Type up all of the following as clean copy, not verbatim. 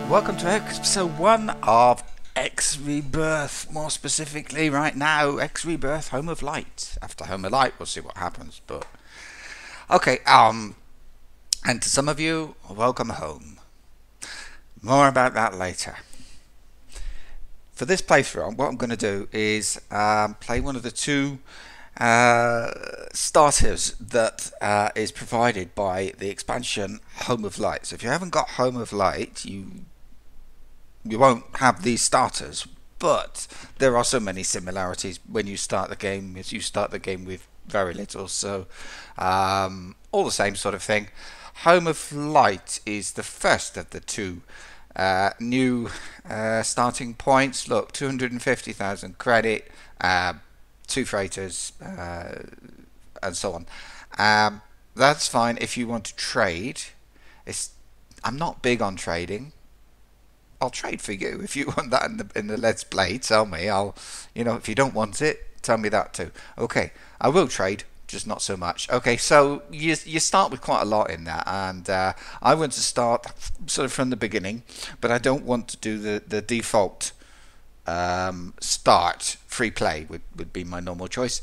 Welcome to episode 1 of X Rebirth. More specifically, right now, X Rebirth, Home of Light. After Home of Light, we'll see what happens. But okay, and to some of you, welcome home. More about that later. For this playthrough, what I'm going to do is play one of the two starters that is provided by the expansion Home of Light. So if you haven't got Home of Light, you won't have these starters, but there are so many similarities when you start the game, as you start the game with very little, so all the same sort of thing. Home of Light is the first of the two new starting points. Look, 250,000 credit, 2 freighters, and so on. That's fine if you want to trade. I'm not big on trading. I'll trade for you if you want that in the Let's Play. Tell me. If you don't want it, tell me that too. Okay, I will trade, just not so much. Okay, so you start with quite a lot in that, and I want to start sort of from the beginning, but I don't want to do the default start. Free play would be my normal choice.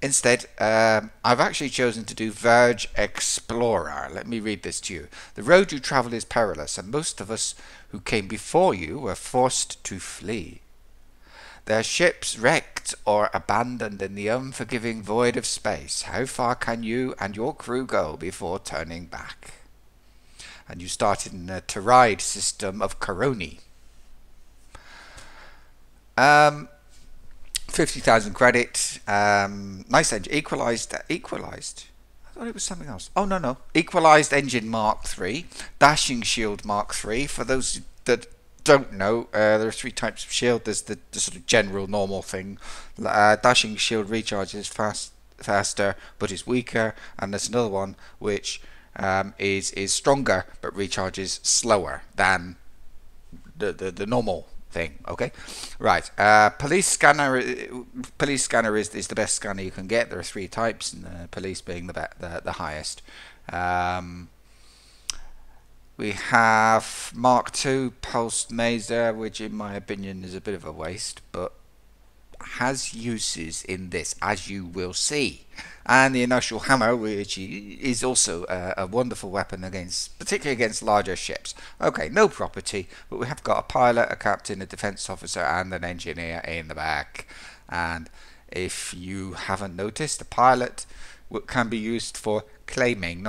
Instead, I've actually chosen to do Verge Explorer. Let me read this to you. The road you travel is perilous, and most of us who came before you were forced to flee. Their ships wrecked or abandoned in the unforgiving void of space. How far can you and your crew go before turning back? And you started in the Toride system of Koroni. 50,000 credit. Nice engine. Equalized. I thought it was something else. Oh, no. Equalized engine Mark III. Dashing shield Mark III. For those that don't know, there are 3 types of shield. There's the sort of general normal thing. Dashing shield recharges faster but is weaker. And there's another one which is stronger but recharges slower than the normal thing. Okay, right. Police scanner is the best scanner you can get. There are 3 types, and police being the highest. We have Mark II pulsed maser, which in my opinion is a bit of a waste, but has uses in this, as you will see. And the inertial hammer, which is also a wonderful weapon particularly against larger ships. Okay, no property, but we have got a pilot, a captain, a defense officer, and an engineer in the back. And if you haven't noticed, a pilot can be used for claiming.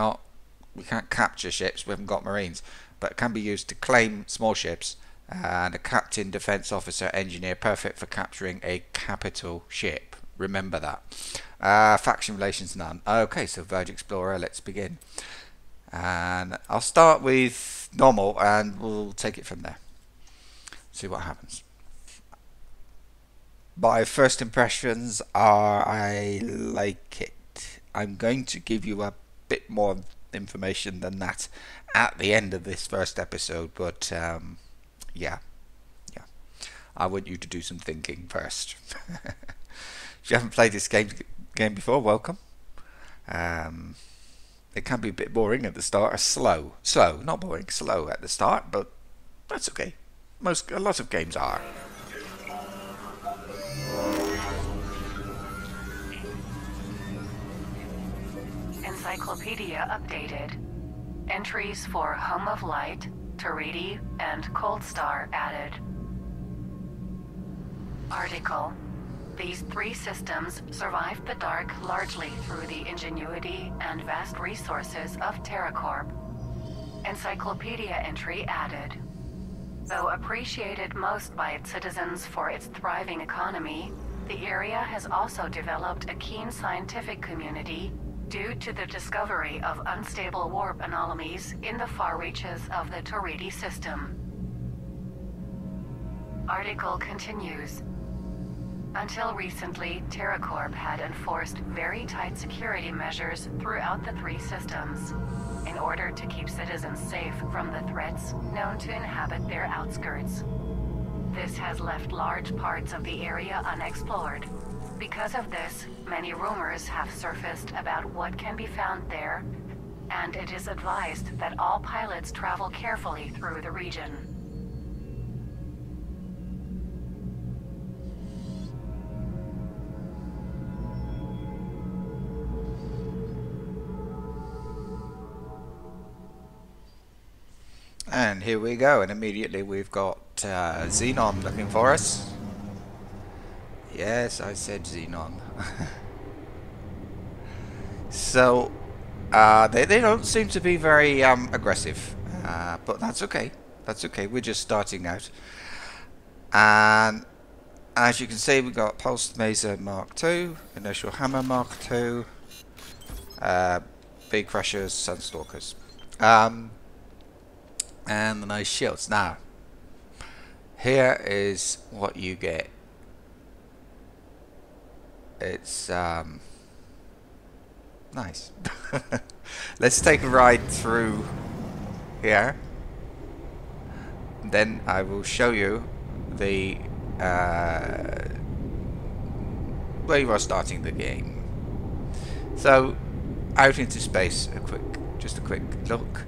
We can't capture ships, we haven't got marines, but it can be used to claim small ships. And a captain, defense officer, engineer, perfect for capturing a capital ship. Remember that. Faction relations, none. Okay, so Verge Explorer, let's begin. And I'll start with normal, and we'll take it from there. See what happens. My first impressions are I like it. I'm going to give you a bit more information than that at the end of this first episode, but yeah. I want you to do some thinking first. If you haven't played this game before, welcome. It can be a bit boring at the start, or slow, not boring, slow at the start, but that's okay. A lot of games are. Encyclopedia updated. Entries for Home of Light, Toride, and Cold Star added. Article. These 3 systems survived the dark largely through the ingenuity and vast resources of TerraCorp. Encyclopedia entry added. Though appreciated most by its citizens for its thriving economy, the area has also developed a keen scientific community due to the discovery of unstable warp anomalies in the far reaches of the Toride system. Article continues. Until recently, TerraCorp had enforced very tight security measures throughout the 3 systems in order to keep citizens safe from the threats known to inhabit their outskirts. This has left large parts of the area unexplored. Because of this, many rumors have surfaced about what can be found there and it is advised that all pilots travel carefully through the region. And here we go, and immediately we've got Xenon looking for us. Yes, I said Xenon. So, they don't seem to be very aggressive, but that's okay. That's okay, we're just starting out. And as you can see, we've got Pulsed Maser Mark II, Inertial Hammer Mark II, Big Crushers, Sunstalkers. And the nice shields. Now, here is what you get. It's nice. Let's take a ride through here. Then I will show you the where you are starting the game. So, out into space, just a quick look.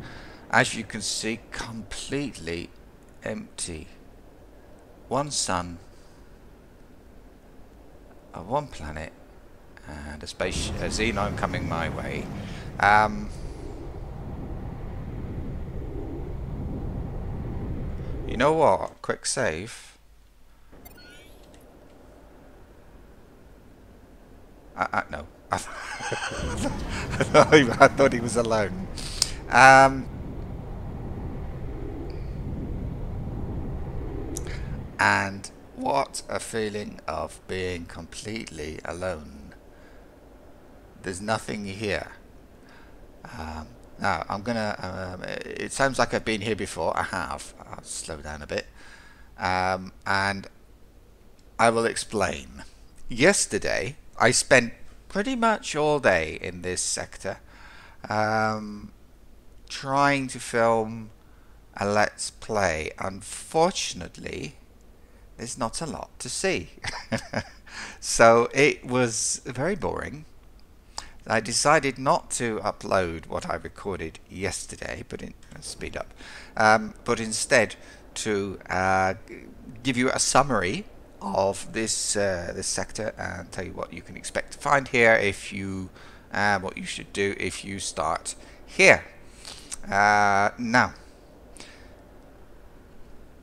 As you can see, completely empty. One sun, one planet, and a Xenon coming my way. You know what? Quick save. No. I thought he was alone. And what a feeling of being completely alone. There's nothing here. Now, I'm gonna... it sounds like I've been here before. I have. I'll slow down a bit. And I will explain. Yesterday, I spent pretty much all day in this sector trying to film a Let's Play. Unfortunately, there's not a lot to see. So it was very boring. I decided not to upload what I recorded yesterday, but speed up, but instead to give you a summary of this this sector and tell you what you can expect to find here if you what you should do if you start here. Now,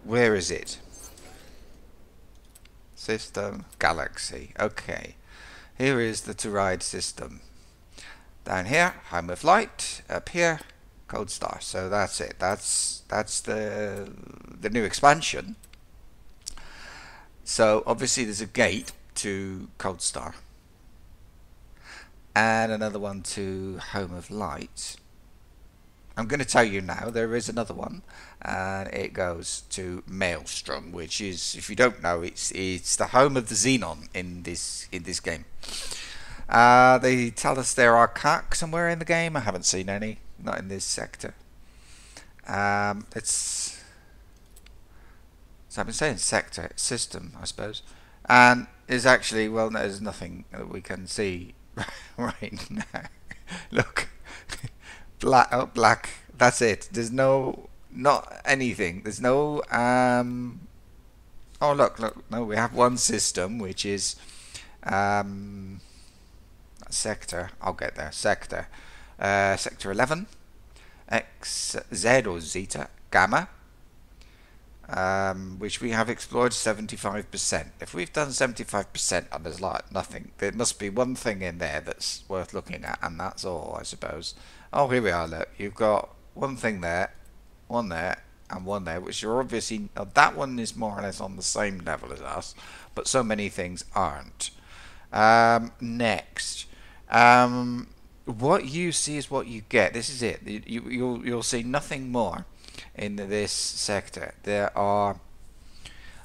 where is it? System, galaxy. Okay, here is the Toride system. Down here, home of light. Up here, Cold Star. So that's it. That's the new expansion. So obviously there's a gate to Cold Star, and another one to Home of Light. I'm going to tell you now, there is another one, and it goes to Maelstrom, which is, if you don't know, it's the home of the Xenon in this game. They tell us there are CAC somewhere in the game. I haven't seen any, not in this sector. It's, so I've been saying sector, system, I suppose, and is actually, well, there's nothing that we can see right now. Look. Black, oh, black, that's it. There's not anything. There's no oh, look, no, we have one system, which is sector. I'll get there. Sector 11, X, Z or Zeta, Gamma, which we have explored 75%. If we've done 75% and there's like nothing, there must be one thing in there that's worth looking at, and that's all, I suppose. Oh, here we are. Look, you've got one thing there, one there, and one there, which are obviously, that one is more or less on the same level as us, but so many things aren't. Next, what you see is what you get. This is it. You'll see nothing more in this sector. There are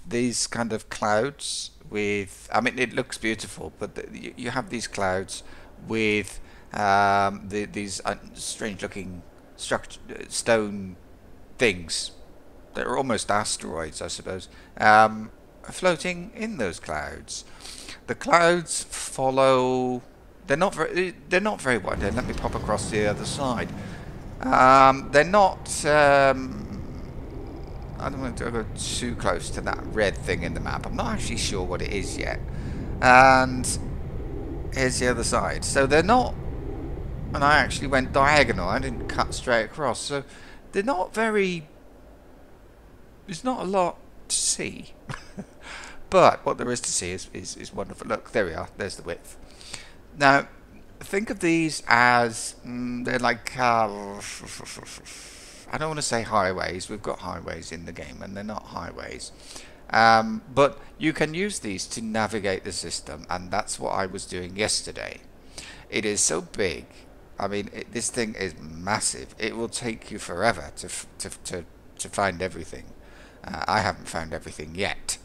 these kind of clouds with, I mean, it looks beautiful, but you have these clouds with these strange looking stone things that are almost asteroids, I suppose, floating in those clouds. The clouds follow, they're not very wide. Let me pop across the other side. They're not. I don't want to go too close to that red thing in the map. I'm not actually sure what it is yet. And here's the other side. So they're not. And I actually went diagonal. I didn't cut straight across. So they're not very. There's not a lot to see. But what there is to see is wonderful. Look, there we are. There's the width. Now, think of these as they're like I don't want to say highways. We've got highways in the game, and they're not highways. But you can use these to navigate the system, and that's what I was doing yesterday. It is so big. I mean, this thing is massive. It will take you forever to find everything. I haven't found everything yet.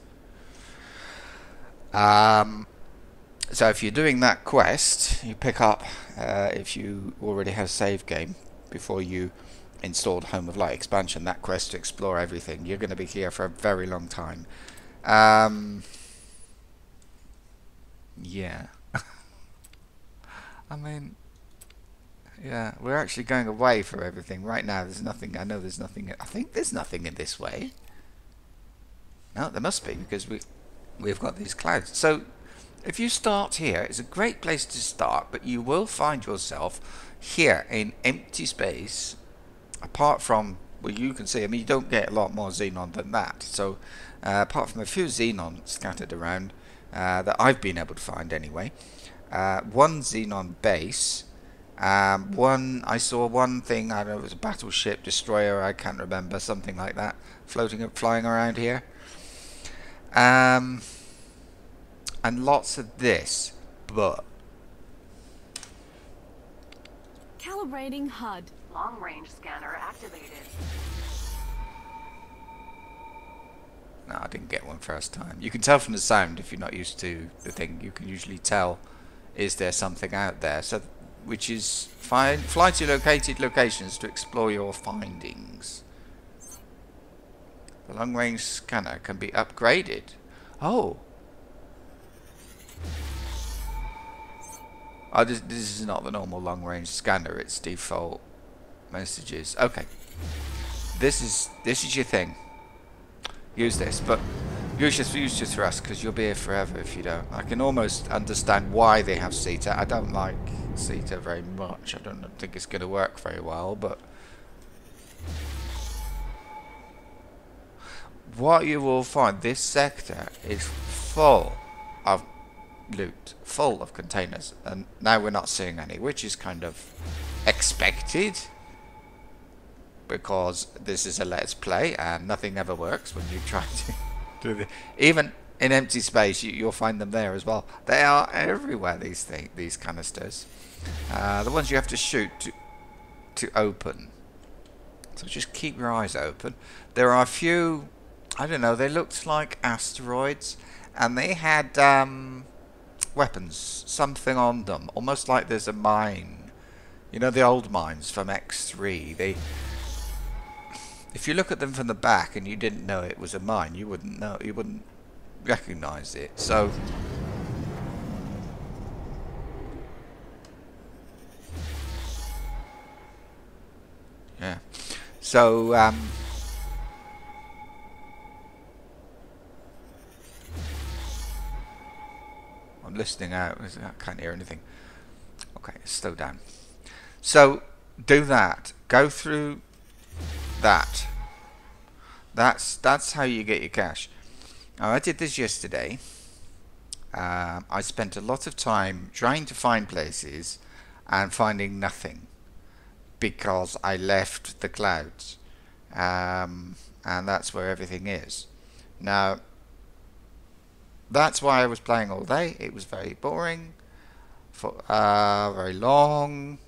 So if you're doing that quest, you pick up, if you already have a save game before you installed Home of Light expansion, that quest to explore everything, you're going to be here for a very long time. Yeah. I mean, yeah, we're actually going away for everything. Right now, there's nothing. I know there's nothing. I think there's nothing in this way. No, there must be, because we've got these clouds. So if you start here, it's a great place to start, but you will find yourself here in empty space, apart from, well, you can see, I mean, you don't get a lot more xenon than that. So apart from a few xenon scattered around that I've been able to find anyway, one xenon base, I saw one thing, I don't know, it was a battleship destroyer, I can't remember, something like that, flying around here. And lots of this, but calibrating HUD. Long-range scanner activated. no, I didn't get one first time. You can tell from the sound if you're not used to the thing. You can usually tell, is there something out there? So, which is fine. Fly to located locations to explore your findings. The long-range scanner can be upgraded. Oh. Oh, this is not the normal long-range scanner. It's default messages. Okay. This is your thing. Use this, but use your thrust, because you'll be here forever if you don't. I can almost understand why they have CETA. I don't like CETA very much. I don't think it's going to work very well, but what you will find, this sector is full of loot, full of containers, and now we're not seeing any, which is kind of expected, because this is a let's play and nothing ever works when you try to do it. Even in empty space, you'll find them there as well. They are everywhere, these canisters. The ones you have to shoot to open. So just keep your eyes open. There are a few, I don't know, they looked like asteroids, and they had weapons, something on them, almost like there's a mine. You know, the old mines from X3. If you look at them from the back and you didn't know it was a mine, you wouldn't know, you wouldn't recognize it. So yeah. So I'm listening out. I can't hear anything. Okay, slow down. So do that. Go through that. That's how you get your cash. Now, I did this yesterday. I spent a lot of time trying to find places and finding nothing, because I left the clouds, and that's where everything is. Now, that's why I was playing all day. It was very boring, very long,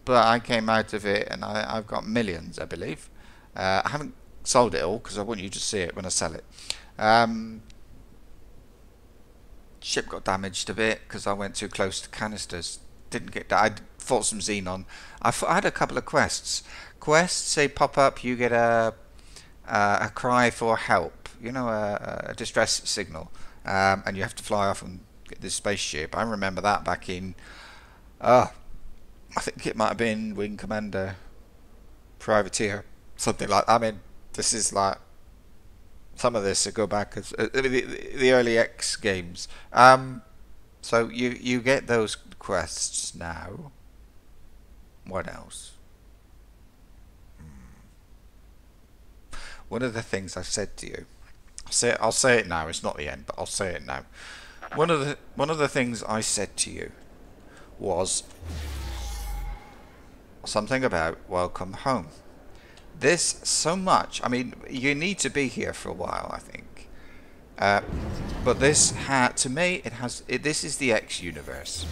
but I came out of it, and I've got millions, I believe. I haven't sold it all, because I want you to see it when I sell it. Ship got damaged a bit because I went too close to canisters. Didn't get that. I fought some xenon. I had a couple of quests. Quests, they pop up. You get a cry for help. You know, a distress signal, and you have to fly off and get this spaceship. I remember that back in. I think it might have been Wing Commander privateer, something like. I mean, this is like some of this to go back as the early X games. So you get those quests now. What else? One of the things I said to you, I'll say it now. It's not the end, but I'll say it now. One of the things I said to you was something about welcome home. This so much. I mean, you need to be here for a while, I think. But this to me, this is the X universe.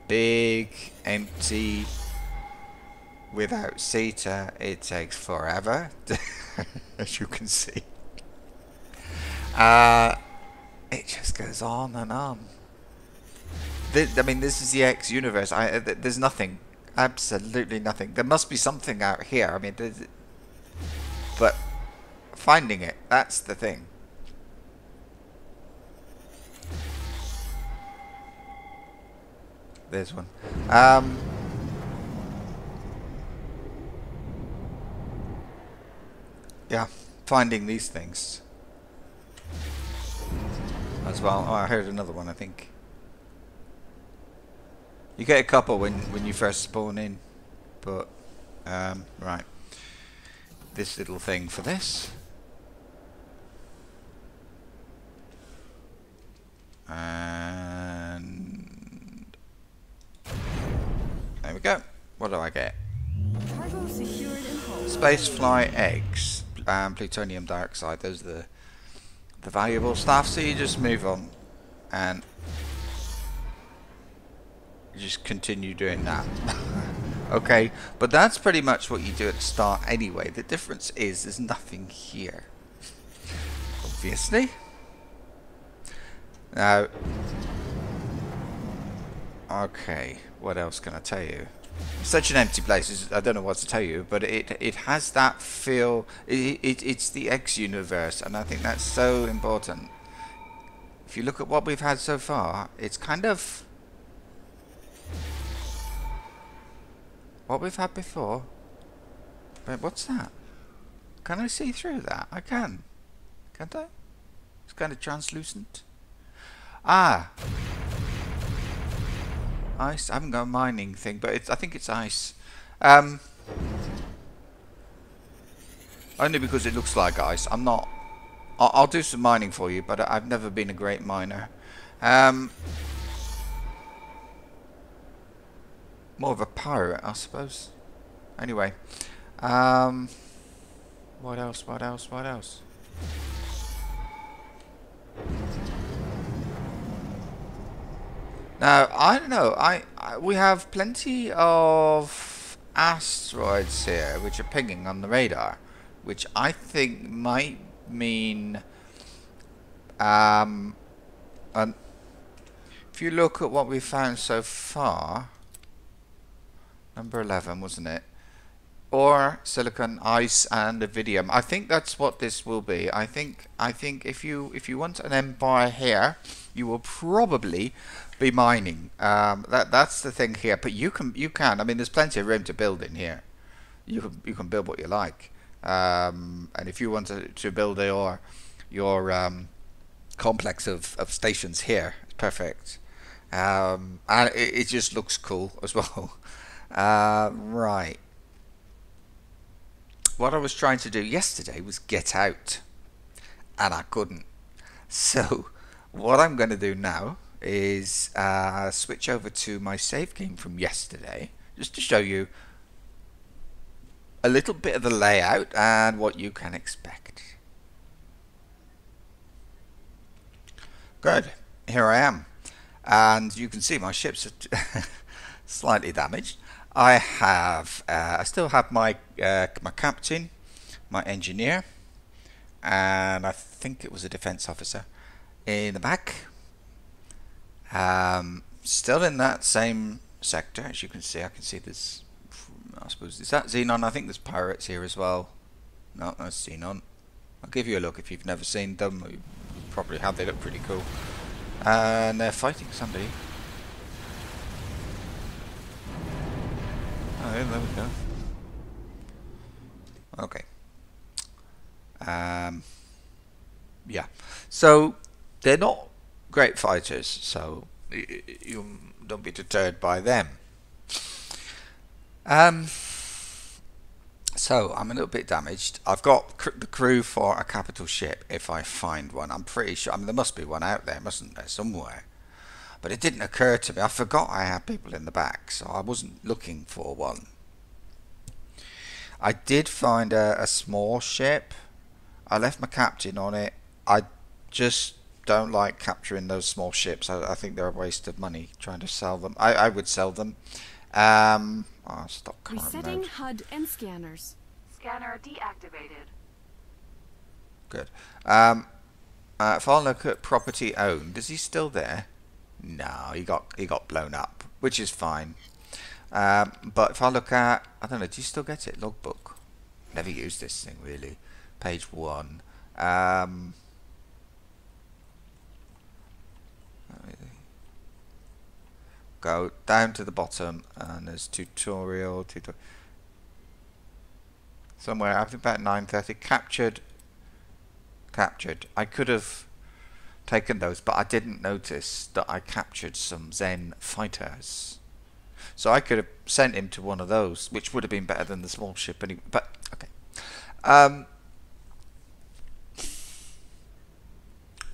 Big, empty, without Sita, it takes forever, as you can see. It just goes on and on. I mean, this is the X universe. There's nothing, absolutely nothing. There must be something out here. I mean, but finding it, that's the thing. There's one. Yeah, finding these things as well. Oh, I heard another one, I think. You get a couple when you first spawn in, but right. This little thing for this. And there we go. What do I get? Cargo secured and hold. Spacefly eggs, plutonium dioxide. Those are the valuable stuff. So you just move on and you just continue doing that. Okay, but that's pretty much what you do at the start anyway. The difference is there's nothing here, obviously. Now, okay, what else can I tell you? It's such an empty place. I don't know what to tell you, but it has that feel. It's the X universe, and I think that's so important. If you look at what we've had so far, it's kind of what we've had before. But what's that? Can I see through that? I can. Can't I? It's kind of translucent. Ah! Ice. I haven't got a mining thing, but I think it's ice. Only because it looks like ice. I'm not. I'll do some mining for you, but I've never been a great miner. More of a pirate, I suppose. Anyway. What else? What else? What else? Now, I don't know. We have plenty of asteroids here which are pinging on the radar, which I think might mean if you look at what we found so far, number 11, wasn't it? Or silicon, ice, and iridium. I think that's what this will be. I think if you want an empire here, you will probably be mining. That's the thing here. But you can. I mean, there's plenty of room to build in here. You can build what you like. And if you want to build your complex of stations here, it's perfect. And it just looks cool as well. Right. What I was trying to do yesterday was get out, and I couldn't. So what I'm going to do now is switch over to my save game from yesterday, just to show you a little bit of the layout and what you can expect. Good. Here I am, and you can see my ships are slightly damaged. I still have my my captain, my engineer, and I think it was a defense officer in the back. Still in that same sector, as you can see. I can see this. I suppose is that Xenon. I think there's pirates here as well. No, that's Xenon. I'll give you a look if you've never seen them. You probably have. They look pretty cool. And they're fighting somebody. Oh, Okay, there we go. Okay. Yeah. So they're not great fighters, so you don't be deterred by them. So I'm a little bit damaged. I've got the crew for a capital ship if I find one. I'm pretty sure. I mean, there must be one out there, mustn't there, somewhere? But it didn't occur to me. I forgot I had people in the back, so I wasn't looking for one. I did find a small ship. I left my captain on it. I just don't like capturing those small ships. I think they're a waste of money trying to sell them. I would sell them. Stop current Resetting mode. HUD and scanners. Scanner deactivated. Good. If I look at property owned, is he still there? No, he got blown up, which is fine. But if I look at, I don't know, do you still get it? Logbook. Never used this thing really. Page 1. Go down to the bottom, and there's tutorial. Somewhere, I think about 9:30. Captured. I could have taken those, but I didn't notice that I captured some Zen fighters. So I could have sent him to one of those, which would have been better than the small ship. But okay.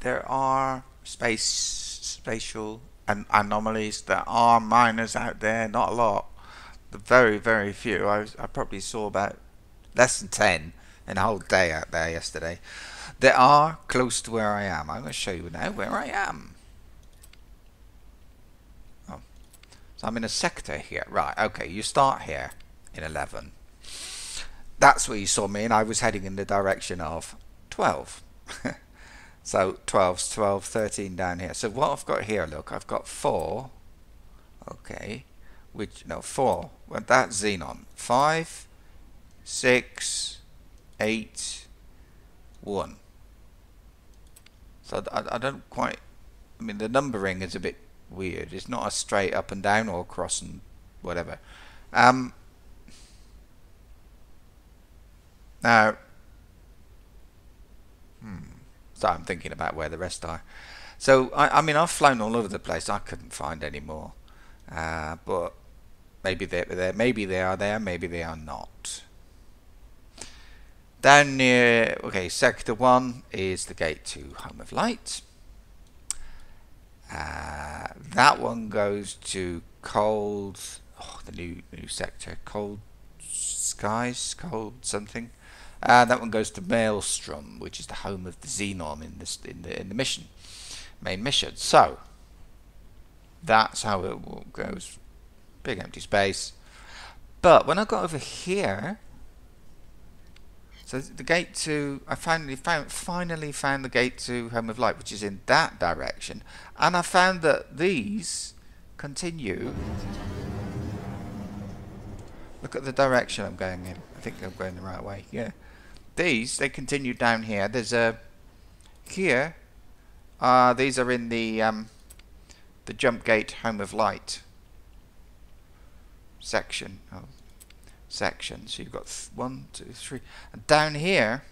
There are spatial anomalies. There are miners out there, not a lot. Very, very few. I probably saw about less than 10 in a whole day out there yesterday. They are close to where I am. I'm going to show you now where I am. Oh. So I'm in a sector here. Right, okay, you start here in 11. That's where you saw me, and I was heading in the direction of 12. So 12's 12, 13 down here. So what I've got here, look, I've got 4. Okay. 4. Well, that's xenon. 5, 6, 8, 1. So I don't quite, I mean, the numbering is a bit weird. It's not a straight up and down or across and whatever. Now, so I'm thinking about where the rest are. So, I mean, I've flown all over the place. I couldn't find any more. But maybe they're there. Maybe they are there. Maybe they are not. Down near, okay, Sector 1 is the gate to Home of Light. That one goes to Cold, the new sector, Cold Skies, Cold something. That one goes to Maelstrom, which is the home of the Xenon in the mission, main mission. So that's how it goes. Big empty space. But when I got over here, so the gate to, I finally found the gate to Home of Light, which is in that direction, and I found that these continue. Look at the direction I'm going in. I think I'm going the right way. Yeah, they continue down here. There's a here. These are in the jump gate Home of Light section. Section. So you've got 1, 2, 3, and down here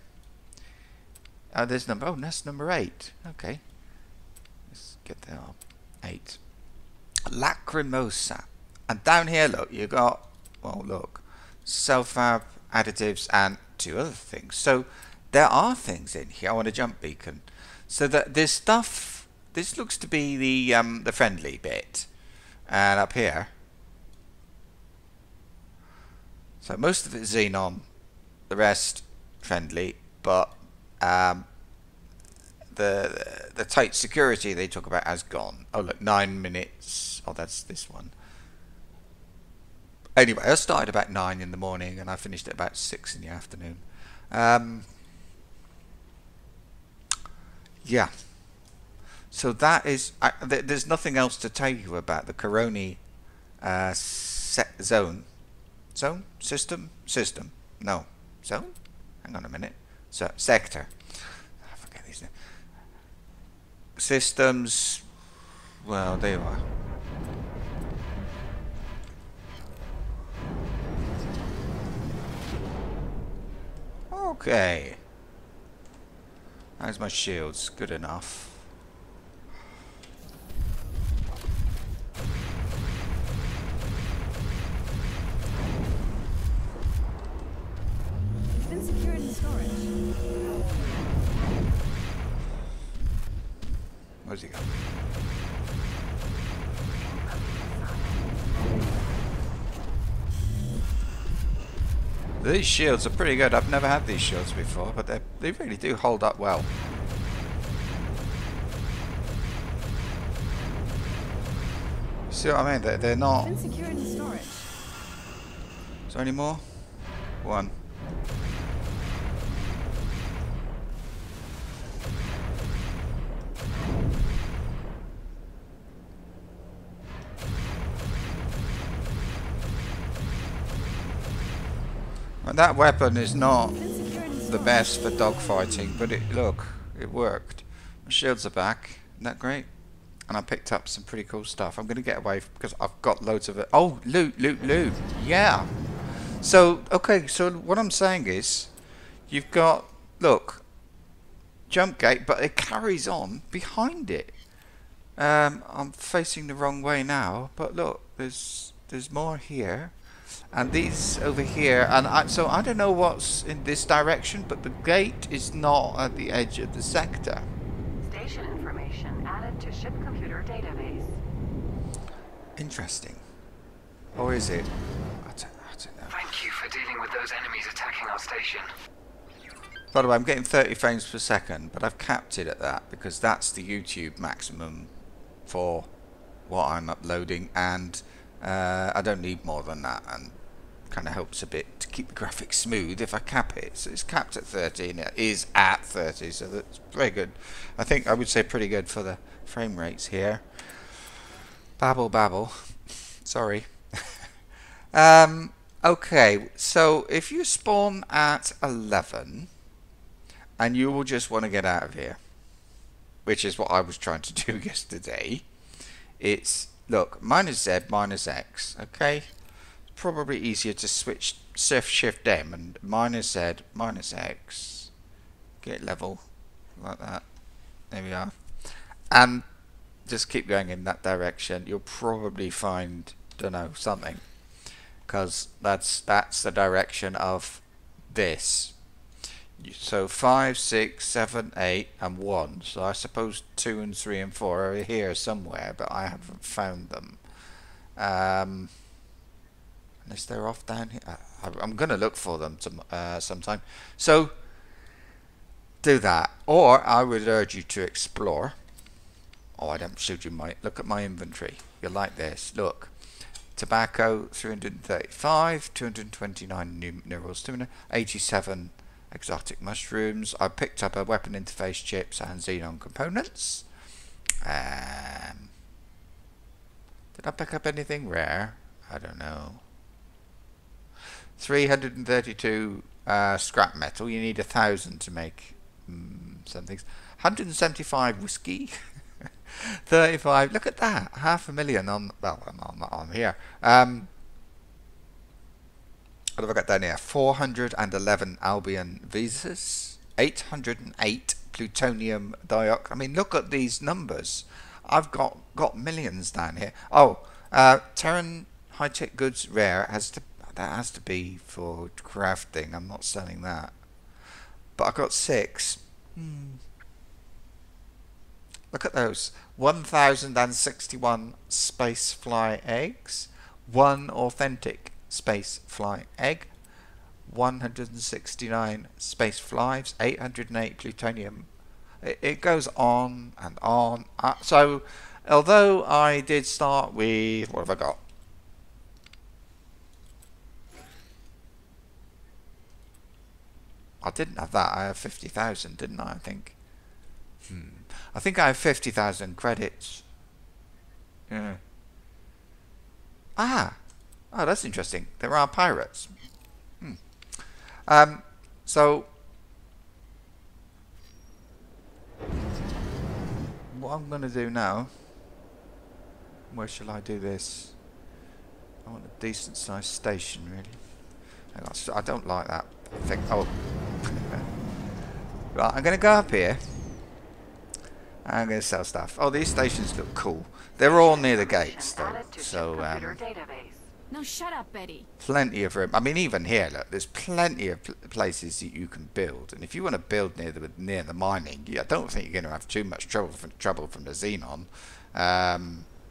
there's number. Oh, that's number 8. Okay, let's get there. 8. Lacrimosa. And down here, look, you got, well, look, self-fab, additives, and 2 other things. So there are things in here. I want a jump beacon. So that there's stuff. This looks to be the friendly bit, and up here. So most of it is xenon, the rest friendly, but the tight security they talk about has gone. Oh look, 9 minutes. Oh, that's this one. Anyway, I started about 9 in the morning and I finished at about 6 in the afternoon. Yeah. So that is. There's nothing else to tell you about the Koroni zone. Zone? System? System. No. Zone? Hang on a minute. So, sector. I forget these names. Systems. Well, there you are. Okay. How's my shields? Good enough. It's been secured in storage. Where's he going? These shields are pretty good. I've never had these shields before, but they really do hold up well. See what I mean? They're not... It's been secured in storage. Is there any more? One. And that weapon is not the best for dogfighting, but look, it worked. My shields are back. Isn't that great? And I picked up some pretty cool stuff. I'm going to get away because I've got loads of it. Oh, loot. Yeah. So, okay, so what I'm saying is, you've got, look, jump gate, but it carries on behind it. I'm facing the wrong way now, but look, there's more here. And these over here, and so I don't know what's in this direction, but the gate is not at the edge of the sector. Station information added to ship computer database. Interesting. Or is it? I don't know. Thank you for dealing with those enemies attacking our station. By the way, I'm getting 30 frames per second, but I've capped it at that because that's the YouTube maximum for what I'm uploading, and I don't need more than that, and kind of helps a bit to keep the graphics smooth if I cap it. So it's capped at 30 and it is at 30, so that's very good. I think I would say pretty good for the frame rates here. Babble. Sorry. Okay, so if you spawn at 11 and you will just want to get out of here, which is what I was trying to do yesterday, it's, look, -Z, -X, okay? Probably easier to switch Shift M and -Z, -X, get level, like that, there we are, and just keep going in that direction. You'll probably find, don't know, something, because that's the direction of this. So 5, 6, 7, 8 and 1, so I suppose 2 and 3 and 4 are here somewhere, but I haven't found them. Unless they're off down here. I'm going to look for them sometime. So, do that. Or, I would urge you to explore. Oh, I don't shoot you. Look at my inventory. You'll like this. Look. Tobacco, 335. 229 new mineral stamina. 87 exotic mushrooms. I picked up a weapon interface chips and xenon components. Did I pick up anything rare? I don't know. 332 scrap metal. You need 1,000 to make some things. 175 whiskey. 35. Look at that. 500,000 on. Well, I'm here. What have I got down here? 411 Albion visas. 808 plutonium dioxide. I mean, look at these numbers. I've got millions down here. Oh, Terran high-tech goods rare that has to be for crafting. I'm not selling that. But I've got 6. Look at those. 1,061 space fly eggs. 1 authentic space fly egg. 169 space flies. 808 plutonium. It goes on and on. So, although I did start with... What have I got? I didn't have that. I have 50,000, didn't I? I think. I think I have 50,000 credits. Yeah. Oh, that's interesting. There are pirates. So what I'm going to do now, where shall I do this? I want a decent sized station, really. I don't like that thing. Oh. Right, I'm going to go up here. I'm going to sell stuff. Oh, these stations look cool. They're all near the gates, though. So, Now shut up, Betty. plenty of room. I mean, even here, look, there's plenty of places that you can build. And if you want to build near the mining, I don't think you're going to have too much trouble from the Xenon.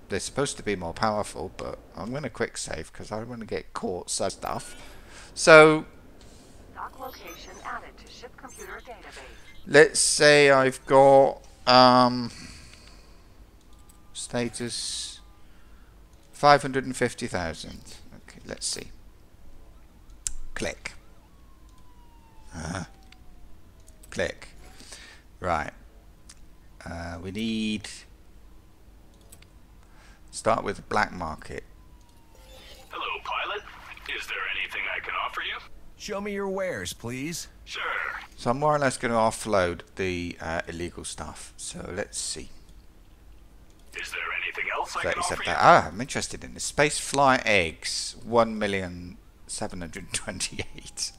They're supposed to be more powerful, but I'm going to quick save because I don't want to get caught. So stuff. So Dock location added to ship computer database. let's say I've got status 550,000. Okay, let's see. Click. Click. Right. We need. Start with the black market. Hello, pilot. Is there anything I can offer you? Show me your wares, please. Sure. So I'm more or less going to offload the illegal stuff. So let's see. Is there anything else I can offer you? I'm interested in the space fly eggs. 1,728,000.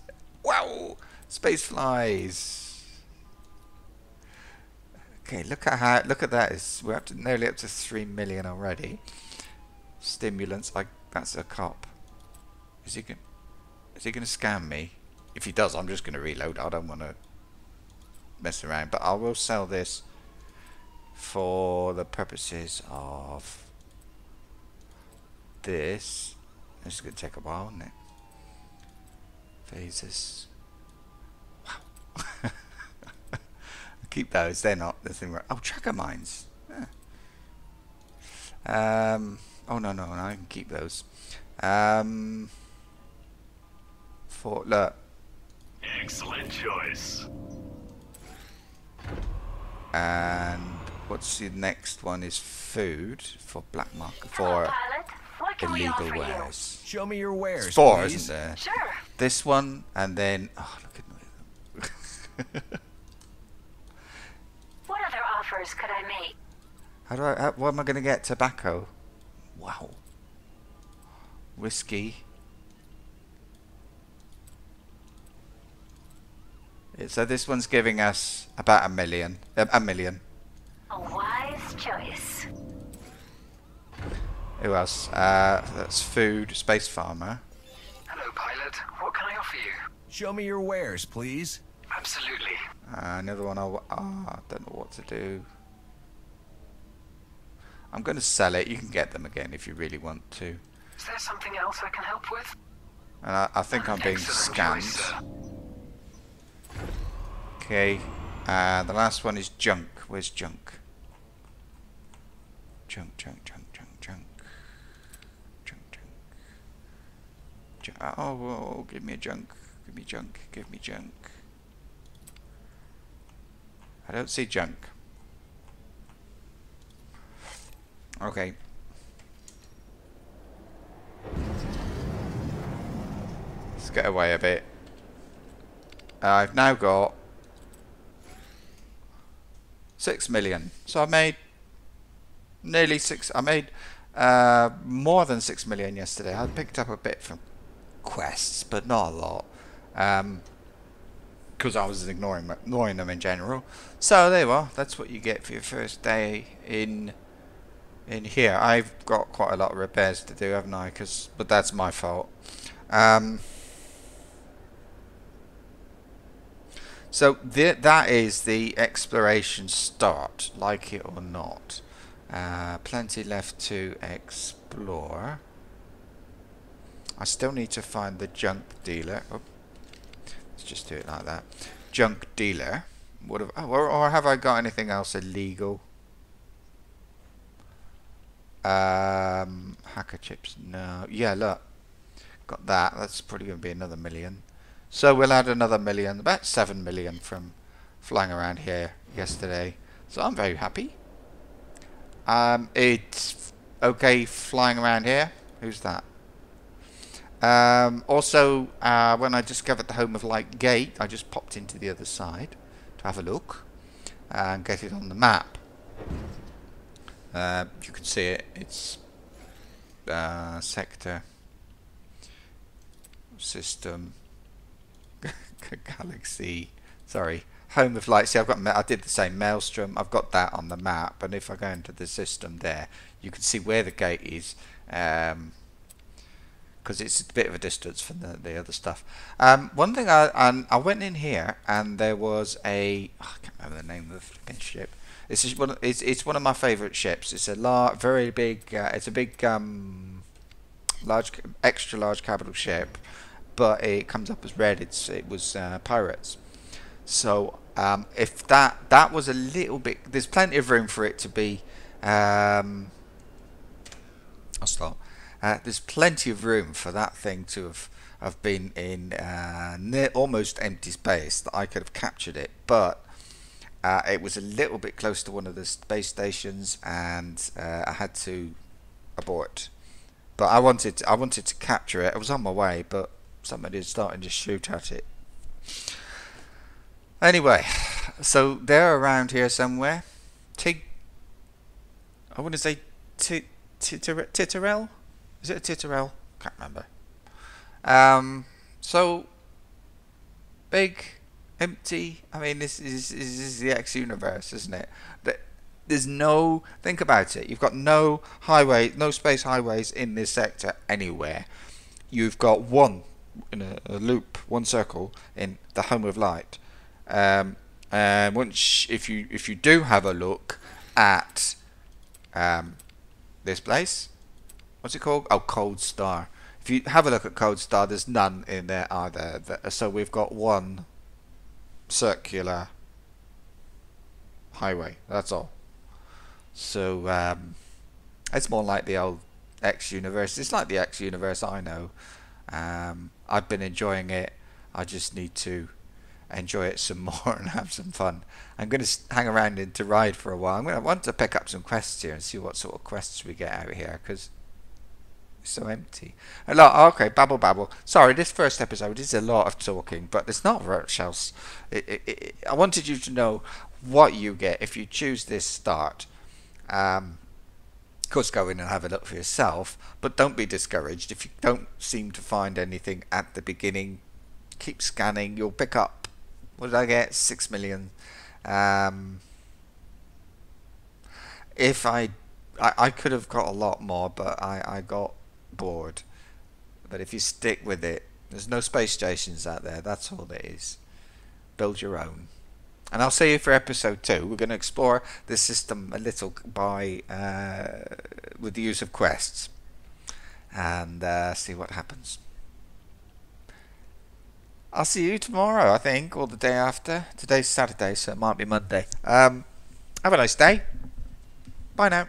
Wow! Space flies. Okay, look at that. We're nearly up to 3 million already. Stimulants. That's a cop. Is he going to scam me? If he does, I'm just going to reload. I don't want to mess around. But I will sell this for the purposes of this. This is going to take a while, isn't it? Phases. Wow. Keep those. They're not the thing. Oh, tracker mines. Yeah. Oh no, I can keep those. Look. Excellent choice. And what's the next one? Is food for black market for illegal wares. Show me your wares, It's 4, please. isn't there? Sure. This one, and then look at them. What other offers could I make? What am I going to get? Tobacco. Wow. Whiskey. So this one's giving us about a million. A million. A wise choice. Who else? That's food. Space farmer. Hello, pilot. What can I offer you? Show me your wares, please. Absolutely. Another one. I don't know what to do. I'm going to sell it. You can get them again if you really want to. Is there something else I can help with? And I think I'm being Excellent scammed. choice, sir. Okay. The last one is junk. Where's junk? Junk. Oh, give me a junk. Give me junk. I don't see junk. Okay. Let's get away a bit. I've now got 6 million. So I made nearly 6. I made more than 6 million yesterday. I picked up a bit from quests, but not a lot. Because I was ignoring them in general. So there you are. That's what you get for your first day in here. I've got quite a lot of repairs to do, haven't I? But that's my fault. So that is the exploration start, like it or not. Plenty left to explore. I still need to find the junk dealer. Oh, let's just do it like that. Junk dealer. Or have I got anything else illegal? Hacker chips. No. Yeah, look. Got that. That's probably going to be another million. So we'll add another million. About 7 million from flying around here yesterday. So I'm very happy. It's okay flying around here. Who's that? Also, when I discovered the Home of Light gate, I just popped into the other side to have a look and get it on the map. You can see it. It's sector, system, galaxy. Sorry, Home of Light. See, I did the same Maelstrom. I've got that on the map, and if I go into the system there, you can see where the gate is, because it's a bit of a distance from the other stuff. One thing I went in here, and there was I can't remember the name of the flipping ship. It's one of my favourite ships. It's a very big. It's a big, extra large capital ship, but it comes up as red. It was pirates. So if that was a little bit, there's plenty of room for it to be. I'll start. There's plenty of room for that thing to have been in almost empty space that I could have captured it, but it was a little bit close to one of the space stations, and I had to abort. But I wanted to capture it. I was on my way, but somebody was starting to shoot at it. Anyway, so they're around here somewhere. I want to say Titterell? Is it a Titterell? Can't remember. So big, empty. I mean, this is the X universe, isn't it? There's no. Think about it. You've got no highway, no space highways in this sector anywhere. You've got one in a loop, one circle in the Home of Light. And once, if you do have a look at this place, what's it called? Oh, Cold Star. If you have a look at Cold Star, there's none in there either. So we've got one circular highway. That's all. So it's more like the old X universe. It's like the X universe, I know. I've been enjoying it. I just need to enjoy it some more and have some fun. I'm going to hang around in Toride for a while. I want to pick up some quests here and see what sort of quests we get out here, because it's so empty. Okay, babble. Sorry, this first episode is a lot of talking, but there's not much else. I wanted you to know what you get if you choose this start. Of course, go in and have a look for yourself, but don't be discouraged if you don't seem to find anything at the beginning. Keep scanning. You'll pick up. What did I get? 6 million. If I could have got a lot more, but I got bored. But if you stick with it, there's no space stations out there. That's all it is. Build your own. And I'll see you for episode 2. We're going to explore this system a little with the use of quests, and see what happens. I'll see you tomorrow, I think, or the day after. Today's Saturday, so it might be Monday. Have a nice day. Bye now.